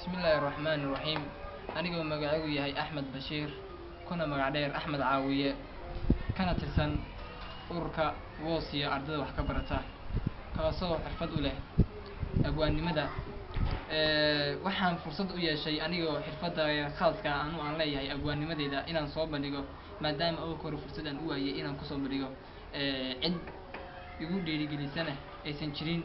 بسم الله الرحمن الرحيم. أنا مقعد ياهي أحمد بشير، كنا مقعدير أحمد عاوية، كانت ترسن أوركا ووصية أردد وحكبرته كاسو حرفد له أبواني مدى waxaan fursad u yeeshay anigoo xirfadda khaaska ah aan leeyahay abwaanimadeyda inaan soo bandhigo maadaama oo kor fursad aan u waayay inaan ku soo bandhigo cid igu dhiirigelisana aysan jirin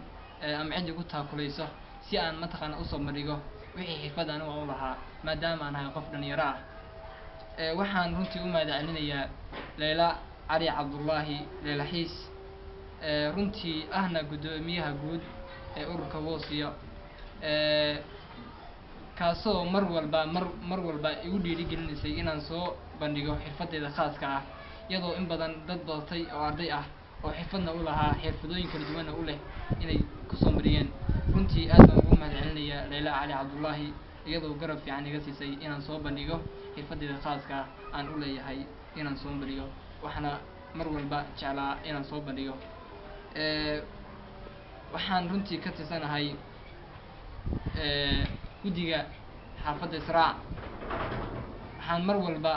ama cid igu taakulayso si aan mataqaana u soo bandhigo wixii xirfadda aan u lahaa maadaama aan ahay qof dhalinyaro ah waxaan runtii u mahadcelinayaa Leila Cali Cabdullaahi Leila Xiis runtii ahna gudoomiyaha guud ee ururka Woosiyo kaasoo mar walba igu dhiirigelisay inaan soo bandhigo xirfadeyda khaaska ah iyadoo in badan dad badatay oo arday ah oo xirfadna u lahaa xirfadooyin kala duwan u leh inay ku soo mariyeen runtii aad baan ugu mahadcelinayaa Leila Cali Cabdullaahi iyadoo garab fiican iga siisay inaan soo bandhigo xirfadeyda khaaska ah aan u leeyahay inaan soo bandhigo waxana mar walba jeclaa inaan soo bandhigo waxaan runtii ka tirsanahay gudiga xaafadda Israac waxaan mar walba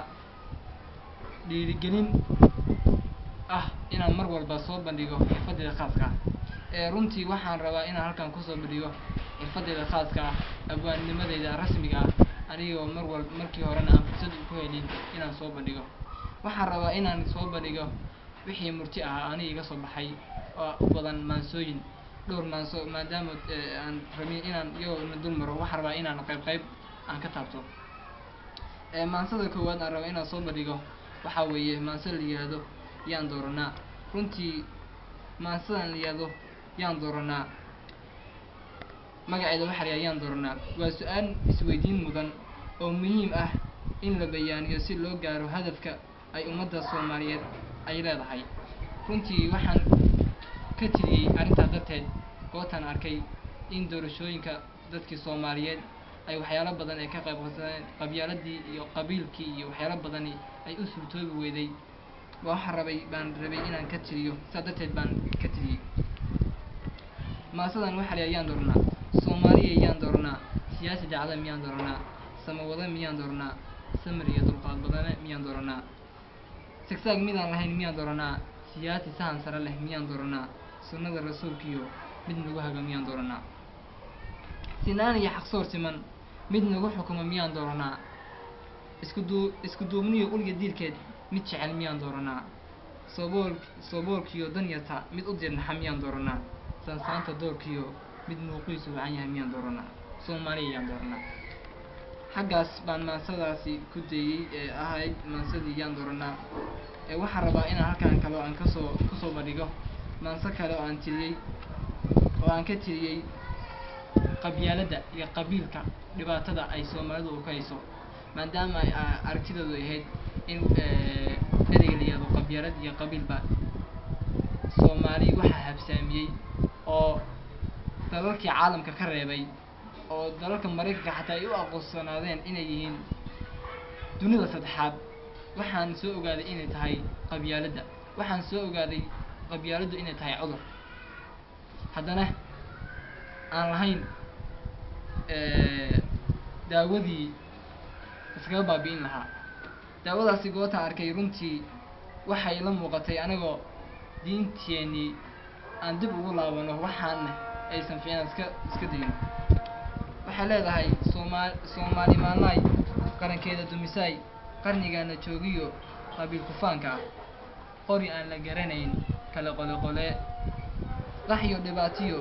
dhiirigelin ah inaan mar walba soo bandhigo xirfadeyda khaaska ah runtii waxaan rabaa inaan halkan ku soo bandhigo xirfadeyda khaaska ah abwaanimadeyda rasmiga ah anigoo markii horena aan fursad ku helin inaan soo bandhigo waxaan rabaa inaan soo bandhigo wixii murti ah aniga iga soo baxay oo u badan maansooyin dhowr maanso maadaama aan rabin inaan dul maro waxaan rabaa inaan qayb aan ka taabto maansada koowaad aan rabo inaan soo bandhigo waxa weeye maanso la yiraahdo yaan dooranaa runtii maansadan la yiraahdo yaan dooranaa magaceeda waxa la yiraahdaa yaan dooranaa waa su'aal isweydiin mudan oo muhiim ah in la bayaaniyo si loo gaaro hadafka ay ummadda Soomaaliyeed ay leedahay runtii waxaan ka tiriyay arinta darteed gootaan arkay in doorashooyinka dadkii Soomaaliyeed ay waxyaalo badan ay ka qayb qaateen qabyaaladii iyo qabiilkii iyo waxyaalo badan ay u suurtoobi weeday baan rabay inaan ka tiriyo sadarteed baan ka tiriyay maasadan waxa la yaan doornaa Soomaaliya yaan doornaa siyaasi dacada miyaan doornaa samawada miyaan doornaa samriya dulqaad badan miyaan doornaa sagsaag midaan lahayn miyaan doornaa siyaasi sahan sare leh miyaan doornaa sunnada rasuulkiyo mid nagu haga miyaan doornaa sinaan iyo xaqsoor siman mid nagu xukumo miyaan doornaa isku duubniyo ulga diilkeed mid jecel miyaan doornaa soboolkiyo danyarta mid u dirnaxa miyaan doornaa sansaanta doorkiyo mid muuqiisu wacan yahay miyaan doornaa Soomaaliya yaan doornaa xaggaas baan maansadaasi ku dayay ahayd maansadii yaan doornaa waxaan rabaa inaan halkan kale aan ku soo bandhigo maanso kale oo aan ka tiriyay qabyaaladda iyo qabiilka dhibaatada ay Soomaalidu ka hayso maadaama ay aragtidoodu ahayd in ereyga la yiraahdo qabyaalad iyo qabiilba Soomaali waxa habsaamiyay oo dalalkii caalamka ka reebay oo dalalka Mareykanka xataa ay u aqoonsanaadeen inay yihiin dunida saddexaad waxaan soo ogaaday inay tahay qabyaaladda waxaan soo ogaaday qabyaaladdu inay tahay cudur haddana aan lahayn daawadii iskaga baabi'in lahaa daawadaasi goobta arkay runtii waxay la muuqatay anagoo diinteeni aan dib ugu laabano waxaana aysan fiicnaan iska dayno waxay leedahay Soomaali maalay qarankeeda dumisay qarnigaana joogiyo qabiil kufaanka qori aan la garanayn kala qole qaxyo dhibaatiyo